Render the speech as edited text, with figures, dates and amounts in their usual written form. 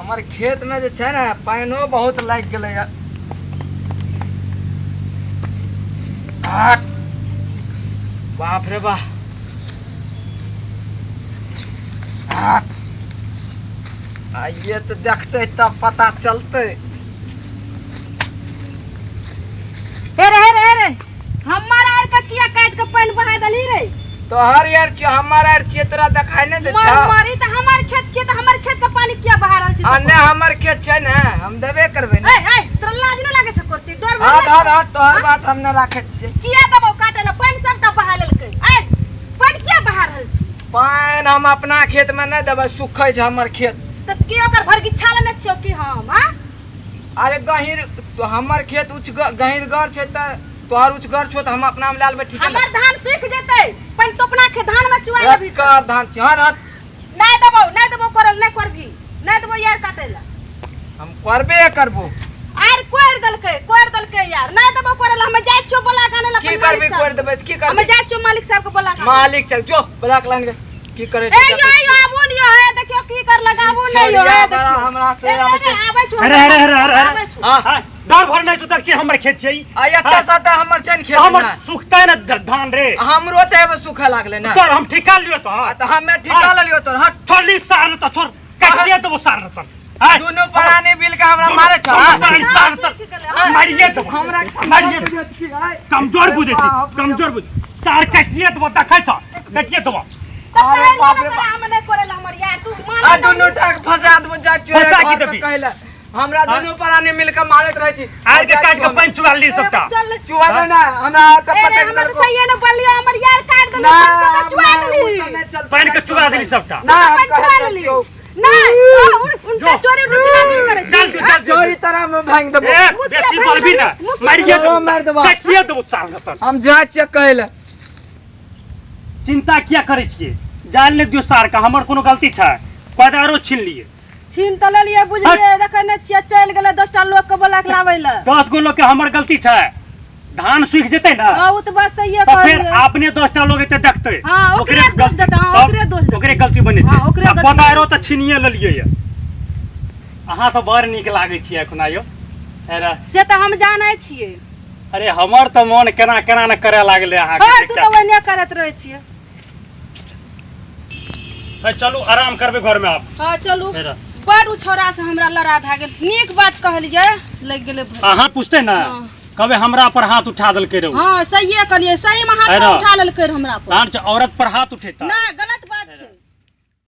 हमारे खेत में जो है ना पानो बहुत लग गए। बाप रे बाप। ये तो देखते तब पता चलते। हेरे हमारा आर का किया काट के पानी बहा दली रे। तो हर यार हमारा यार क्षेत्र दिखाई नहीं दे छा। मारी त हमार खेत छे त हमार खेत का पानी किया बहा रहल छी। अन्ने हमार खेत छै ना हम देबे करबे ना। ए तोरा लाज न लागे छ करती डर हट तोहर बात हम न राखे छिए। किया दबो काटे ला पानी सबटा बहा लेलकै। ए पानी किया बहा रहल छी? पानी हम अपना खेत में न देबे सुखै छै हमर खेत। त की ओकर भर की छाल न छियो की हम हां? अरे गहिर तो हमर खेत उच्च गहिर घर छै त तोहर उच्च घर छो त हम अपना में लाल बे ठीक है। हमर धान सूख जेतै पानी तो अपना के धान में चुआ लेबी। कर धान छै हट नहीं देबो करल नहीं करबी। नहीं देबो यार काटे ला। हम करबे करबो। आर कोर दलकै यार। नहीं देबो करल हम जाय छियो बोला गाने ला। की करबी कोर देबे की करबी? हम जाय छियो मालिक साहब के बोला गाने। मालिक साहब जो ब्लॉक लाइन के की करे ए यो आबू नियो है देखियो की कर लगाबू नहीं हो है देखियो हमरा से आबै छै। आबै छु। अरे हां डर भर नहीं तो तक छै हमर खेत छै। एत्ता सादा हमर छैन खेत हमर ना सुखतै न धान रे। हमरो त अब सुखा लागले ना। तोर हम ठिका लियो त हमें ठिका ल लियो तो हट थोड़ी सार त छोड़ काटिए देबो सार त। दोनों परानी बिल का हमरा मारे छ। सार त मारिए देबो हमरा मारिए कमजोर बुझे छी कमजोर बुझ सार काटिए देबो देखै छ काटिए देबो। अरे बाप रे हम नहीं करल हमर यार तू मान। आ दोनों टाक फसा देबो जा फंसा की देबी? कहले हमरा दोनों परानी मिल के मारत रहै छी। आज के काट के पानी चुआ ली सबटा। चुआ दे ना हमरा त अरे पता हम तो सही न बोलियो हमर यार काट देले सब चुआ देली। पानी के चुआ देली सबटा। ना पानी चुआ देली। नहीं उनका चोरी उनसे नहीं करे छी। चल चोरी तरह में भांग देबो। बेसी बोलबी ना मारिए देबो मार देबो। काटिए देबो सार त। हम जा छ कहले चिंता किया करे छिए? जान ले दियो सार का हमर कोनो गलती छै? कोदारो छीन लिए। छीन त ले लिए बुझलिए देखै नै छियै चल गेलै 10 टा लोग के बोला के लाबै ले। 10 गो लोग के हमर गलती छै। धान सूख जेतै ना हां वो तो बात सही है तो कहलिए। फिर आपने 10 टा लोग एते देखतै। हां ओकरे दोष देता। हां ओकरे दोष देता। ओकरे गलती बने हां ओकरे गलती। कोदारो त छीनिए लेलिए ये। अहाँ तो बड़ नीक लागै छी एखन आयो। अरे से त हम जानै छियै। अरे हमर त मन केना केना न करे लागले अहाँ के। हां तू त वने करत रहै छियै। चलू आराम करबे घर में आप। हां चलू बड़ छोरा से हमरा लड़ाई भ गेल। नीक बात कहलिए लग गेलै। अहाँ पूछते ना कबे हमरा पर हाथ उठा देलकै रे। हां सहीए कहलिए सही में हाथ उठा लेलकै हमरा पर। औरत पर हाथ उठेता ना गलत